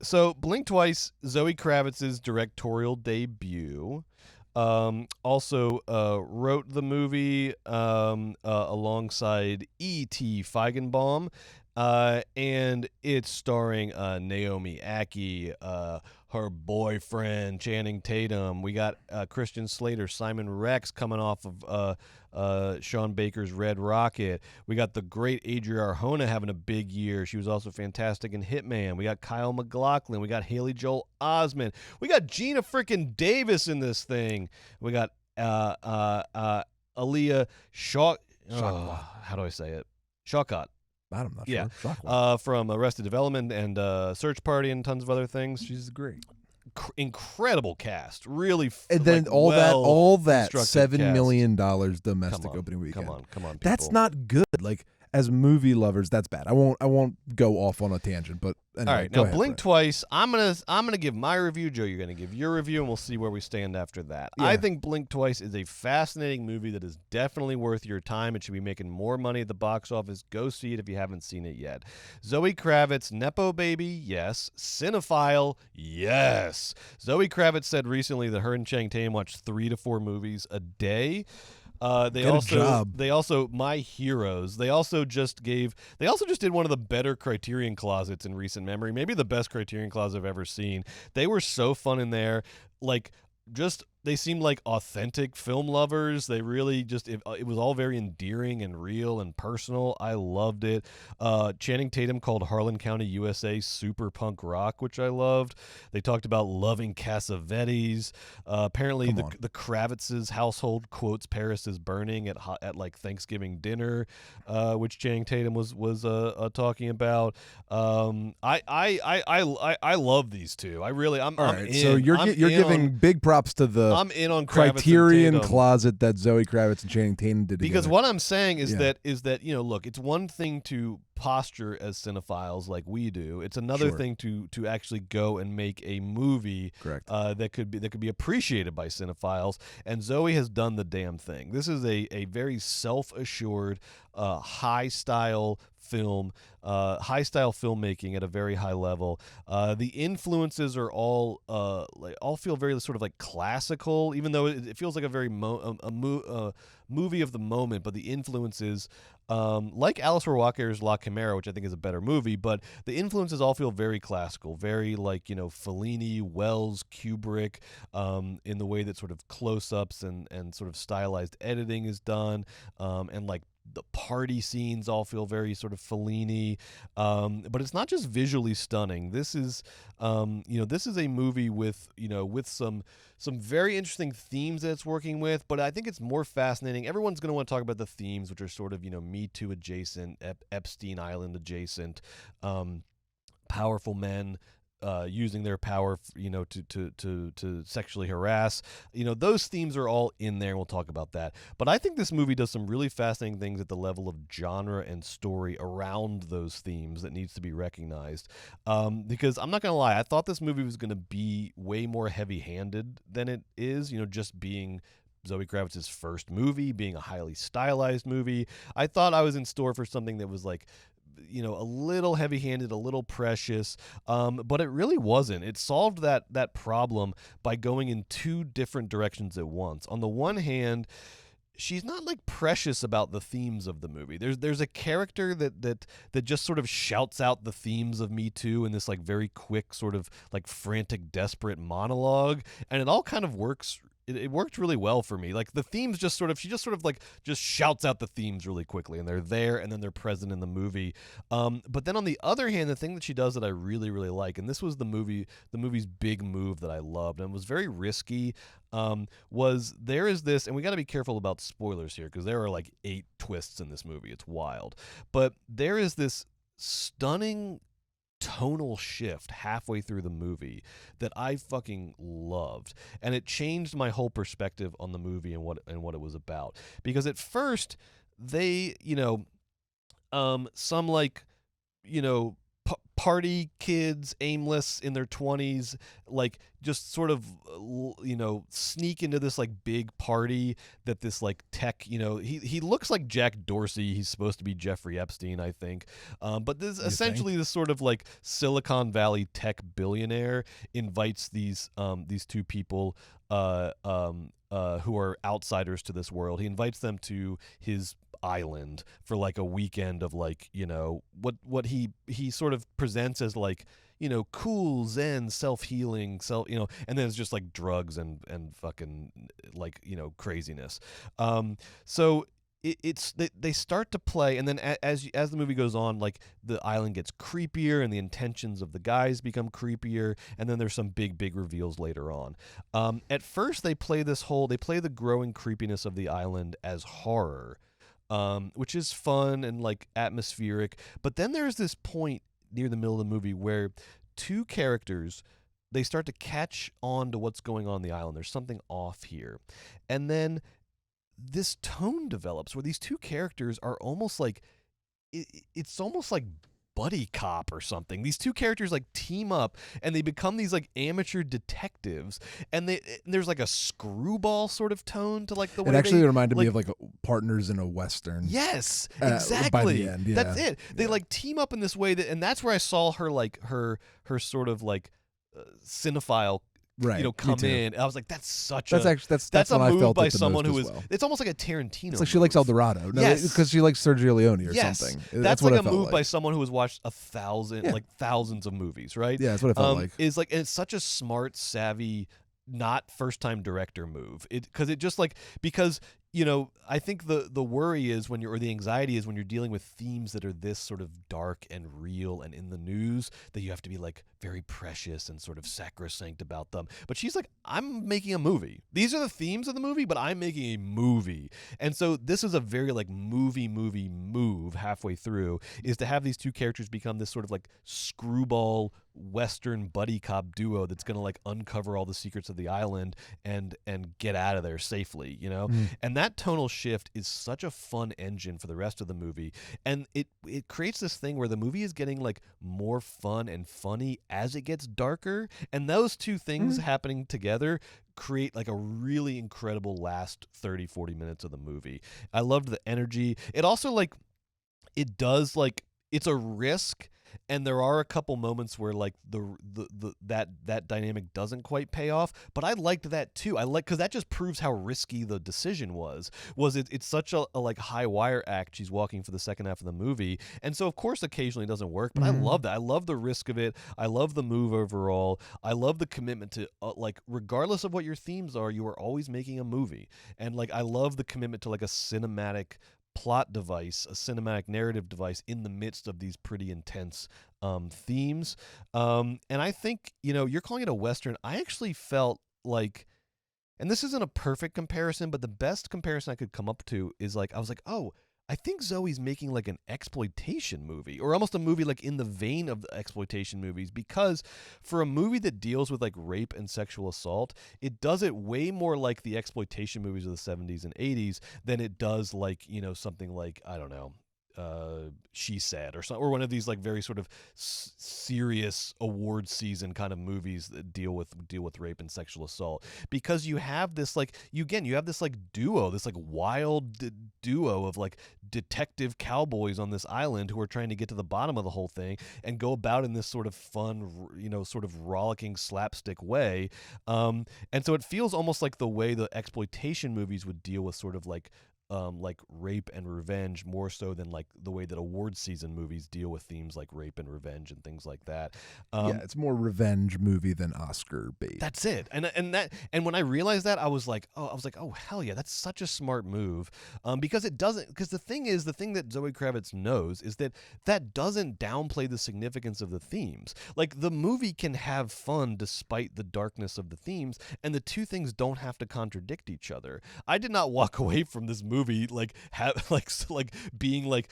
So Blink Twice, Zoe Kravitz's directorial debut. Also wrote the movie alongside E.T. Feigenbaum. And it's starring Naomi Ackie, her boyfriend Channing Tatum. We got Christian Slater, Simon Rex coming off of Sean Baker's Red Rocket. We got the great Adria Arjona having a big year. She was also fantastic in Hitman. We got Kyle MacLachlan. We got Haley Joel Osment. We got Gina frickin' Davis in this thing. We got Aaliyah Shaw. How do I say it? Shawcott. I'm not Yeah. sure. From Arrested Development and Search Party and tons of other things. She's great. Incredible cast, really. And then all that $7 million domestic opening weekend. Come on, people. That's not good. Like, as movie lovers, that's bad. I won't go off on a tangent, but anyway, all right. Now, Blink Twice. I'm gonna give my review. Joe, you're gonna give your review, and we'll see where we stand after that. Yeah. I think Blink Twice is a fascinating movie that is definitely worth your time. It should be making more money at the box office. Go see it if you haven't seen it yet. Zoe Kravitz, nepo baby, yes. Cinephile, yes. Zoe Kravitz said recently that her and Channing Tatum watch 3 to 4 movies a day. They also my heroes. They also just did one of the better Criterion closets in recent memory. Maybe the best Criterion closet I've ever seen. They were so fun in there. They seemed like authentic film lovers. They really it was all very endearing and real and personal. I loved it. Channing Tatum called Harlan County, USA super punk rock, which I loved. They talked about loving Cassavetes. Apparently the Kravitz's household quotes Paris is burning at like Thanksgiving dinner, which Channing Tatum was talking about. I love these two. I'm in. So you're giving big props to the I'm in on Kravitz Criterion and Tatum. Closet that Zoe Kravitz and Channing Tatum did Because together. what I'm saying is that look, it's one thing to posture as cinephiles like we do. It's another thing to actually go and make a movie that could be appreciated by cinephiles. And Zoe has done the damn thing. This is a very self-assured, high style film, high style filmmaking at a very high level. The influences are all feel very sort of like classical, even though it feels like a very movie of the moment. But the influences, like Alice Rohrwacher's La Chimera, which I think is a better movie, but the influences all feel very classical, very like Fellini, Wells, Kubrick, in the way that sort of close-ups and sort of stylized editing is done, and like the party scenes all feel very sort of Fellini, but it's not just visually stunning. This is, this is a movie with some very interesting themes that it's working with. But I think it's more fascinating. Everyone's going to want to talk about the themes, which are sort of Me Too adjacent, Epstein Island adjacent, powerful men using their power, to sexually harass. Those themes are all in there, and we'll talk about that. But I think this movie does some really fascinating things at the level of genre and story around those themes that needs to be recognized. Because I'm not going to lie, I thought this movie was going to be way more heavy-handed than it is, just being Zoe Kravitz's first movie, being a highly stylized movie. I thought I was in store for something that was like, a little heavy-handed, a little precious, but it really wasn't. It solved that problem by going in two different directions at once. On the one hand, she's not like precious about the themes of the movie. There's a character that just sort of shouts out the themes of Me Too in this like very quick sort of like frantic, desperate monologue, and it all kind of works. It worked really well for me. Like the themes she just shouts out the themes really quickly, and they're there, and then they're present in the movie. But then on the other hand, the thing that she does that I really, really like, and this was the movie's big move that I loved and was very risky, was there is this, and we got to be careful about spoilers here because there are like 8 twists in this movie. It's wild. But there is this stunning tonal shift halfway through the movie that I fucking loved, and it changed my whole perspective on the movie and what it was about. Because at first they, some like, party kids, aimless in their 20s, like just sort of sneak into this like big party that this like tech, he looks like Jack Dorsey. He's supposed to be Jeffrey Epstein, I think, but this essentially this sort of like Silicon Valley tech billionaire invites these two people who are outsiders to this world. He invites them to his island for like a weekend of like, what he sort of presents as like, cool Zen self-healing, and then it's just like drugs and fucking like, craziness. So they start to play, and then as the movie goes on, like the island gets creepier and the intentions of the guys become creepier, and then there's some big reveals later on. At first they play the growing creepiness of the island as horror, which is fun and like atmospheric. But then there's this point near the middle of the movie where two characters, they start to catch on to what's going on the island. There's something off here. And then this tone develops where these two characters are almost like, it's almost like buddy cop or something. These two characters like team up and they become these like amateur detectives, and there's like a screwball sort of tone to like the way it actually reminded me of like partners in a Western. Yes, exactly. By the end, yeah. That's it. They like team up in this way and that's where I saw her like her sort of like cinephile come in. I was like, that's a move by someone who is. Well. It's almost like a Tarantino. It's like she likes El Dorado. No, yes, because she likes Sergio Leone or something. That's like a move by someone who has watched thousands of movies, right? Yeah, that's what it felt like. Is like, and it's such a smart, savvy, not first time director move. Because I think the worry is or the anxiety is when you're dealing with themes that are this sort of dark and real and in the news, that you have to be like very precious and sort of sacrosanct about them. But she's like, I'm making a movie. These are the themes of the movie, but I'm making a movie. And so this is a very like movie move halfway through, is to have these two characters become this sort of like screwball Western buddy cop duo that's going to like uncover all the secrets of the island and get out of there safely, And that tonal shift is such a fun engine for the rest of the movie, and it creates this thing where the movie is getting like more fun and funny as it gets darker, and those two things happening together create like a really incredible last 30-40 minutes of the movie. I loved the energy. It also like it does like it's a risk, and there are a couple moments where like that dynamic doesn't quite pay off, but I liked that too. Because that just proves how risky the decision was. It's such a like high wire act she's walking for the second half of the movie, and so of course occasionally it doesn't work, but I love that. I love the risk of it. I love the move overall. I love the commitment to like regardless of what your themes are, you are always making a movie, and like I love the commitment to like a cinematic plot device, a cinematic narrative device in the midst of these pretty intense themes. And I think, you're calling it a Western. I actually felt like, and this isn't a perfect comparison, but the best comparison I could come up to is like, I was like, oh, I think Zoe's making like an exploitation movie, or almost a movie like in the vein of the exploitation movies, because for a movie that deals with like rape and sexual assault, it does it way more like the exploitation movies of the 70s and 80s than it does like, something like, I don't know, She Said or one of these like very sort of serious award season kind of movies that deal with rape and sexual assault, because you have this like you have this like duo, this like wild duo of like detective cowboys on this island who are trying to get to the bottom of the whole thing and go about in this sort of fun, sort of rollicking slapstick way, and so it feels almost like the way the exploitation movies would deal with sort of like rape and revenge, more so than like the way that award season movies deal with themes like rape and revenge and things like that. It's more revenge movie than Oscar bait. That's it. And when I realized that, I was like, oh hell yeah, that's such a smart move. Because the thing that Zoe Kravitz knows is that doesn't downplay the significance of the themes. Like the movie can have fun despite the darkness of the themes, and the two things don't have to contradict each other. I did not walk away from this movie movie like being like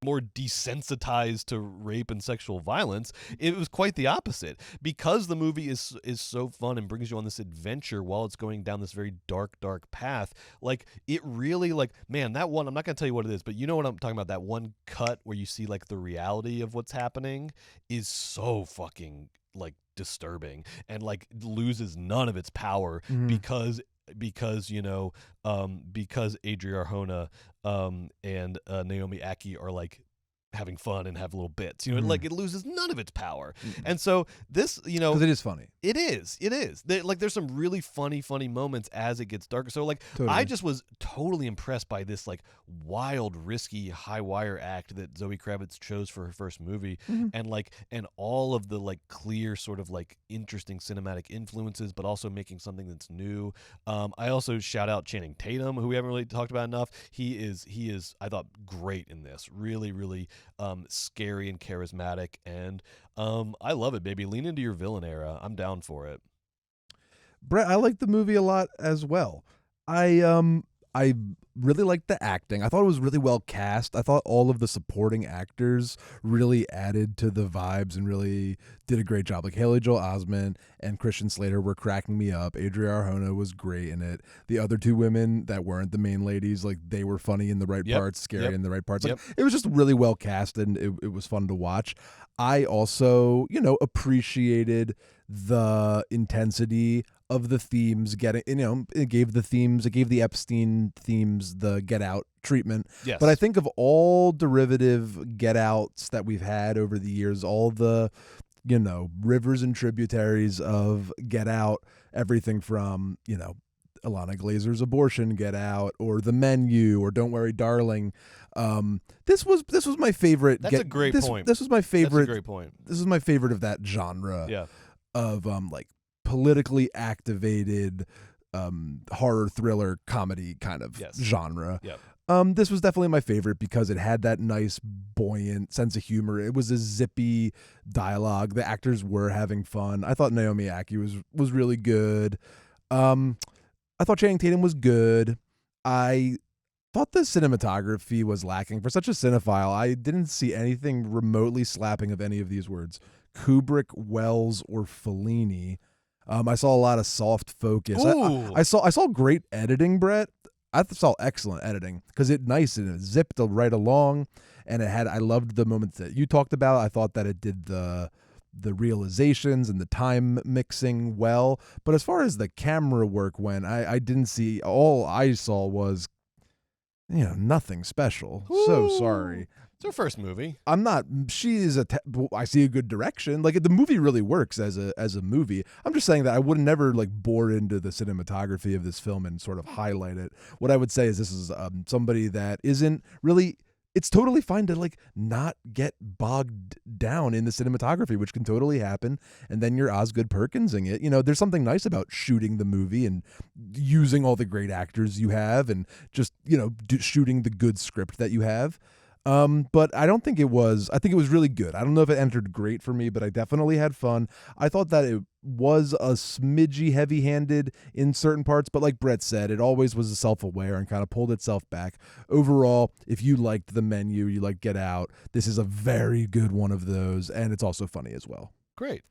more desensitized to rape and sexual violence. It was quite the opposite, because the movie is so fun and brings you on this adventure while it's going down this very dark path. Like, it really, like, man, that one, I'm not gonna tell you what it is, but you know what I'm talking about. That one cut where you see like the reality of what's happening is so fucking like disturbing, and like loses none of its power because Adria Arjona and Naomi Ackie are like having fun and have little bits, like it loses none of its power. And so this, because it is funny. It is. There's some really funny moments as it gets darker. So like, totally. I just was totally impressed by this like wild, risky, high wire act that Zoe Kravitz chose for her first movie, and all of the like clear sort of like interesting cinematic influences, but also making something that's new. I also shout out Channing Tatum, who we haven't really talked about enough. He is I thought great in this. Really scary and charismatic, and I love it, baby. Lean into your villain era. I'm down for it. Brett, I like the movie a lot as well. I really liked the acting. I thought it was really well cast. I thought all of the supporting actors really added to the vibes and really did a great job. Like Haley Joel Osment and Christian Slater were cracking me up. Adria Arjona was great in it. The other two women that weren't the main ladies, like, they were funny in the right parts, scary in the right parts. Like, it was just really well cast, and it was fun to watch. I also, appreciated the intensity of the themes getting, it gave the Epstein themes the Get Out treatment. Yes. But I think of all derivative Get Outs that we've had over the years, all the, rivers and tributaries of Get Out, everything from, Ilana Glazer's abortion Get Out, or The Menu, or Don't Worry Darling. This was my favorite. That's a great point. This was my favorite. That's a great point. This is my favorite of that genre. Of like politically activated horror thriller comedy kind of genre. This was definitely my favorite because it had that nice buoyant sense of humor. It was a zippy dialogue. The actors were having fun. I thought Naomi Ackie was really good. I thought Channing Tatum was good. I thought the cinematography was lacking. For such a cinephile, I didn't see anything remotely slapping of any of these words. Kubrick, Wells, or Fellini. I saw a lot of soft focus. I saw great editing, Brett. I saw excellent editing because it zipped right along, and I loved the moments that you talked about. I thought that it did the realizations and the time mixing well. But as far as the camera work went, I didn't see. All I saw was, nothing special. Ooh. So sorry. It's her first movie. I'm not. She is I see a good direction. Like, the movie really works as a movie. I'm just saying that I would never like bore into the cinematography of this film and sort of highlight it. What I would say is this is somebody that isn't really. It's totally fine to like not get bogged down in the cinematography, which can totally happen. And then you're Osgood Perkinsing it. There's something nice about shooting the movie and using all the great actors you have, and just shooting the good script that you have. But I don't think it was. I think it was really good. I don't know if it entered great for me, but I definitely had fun. I thought that it was a smidgy heavy-handed in certain parts, but like Brett said, it always was self-aware and kind of pulled itself back. Overall, if you liked The Menu, you liked Get Out, this is a very good one of those, and it's also funny as well. Great.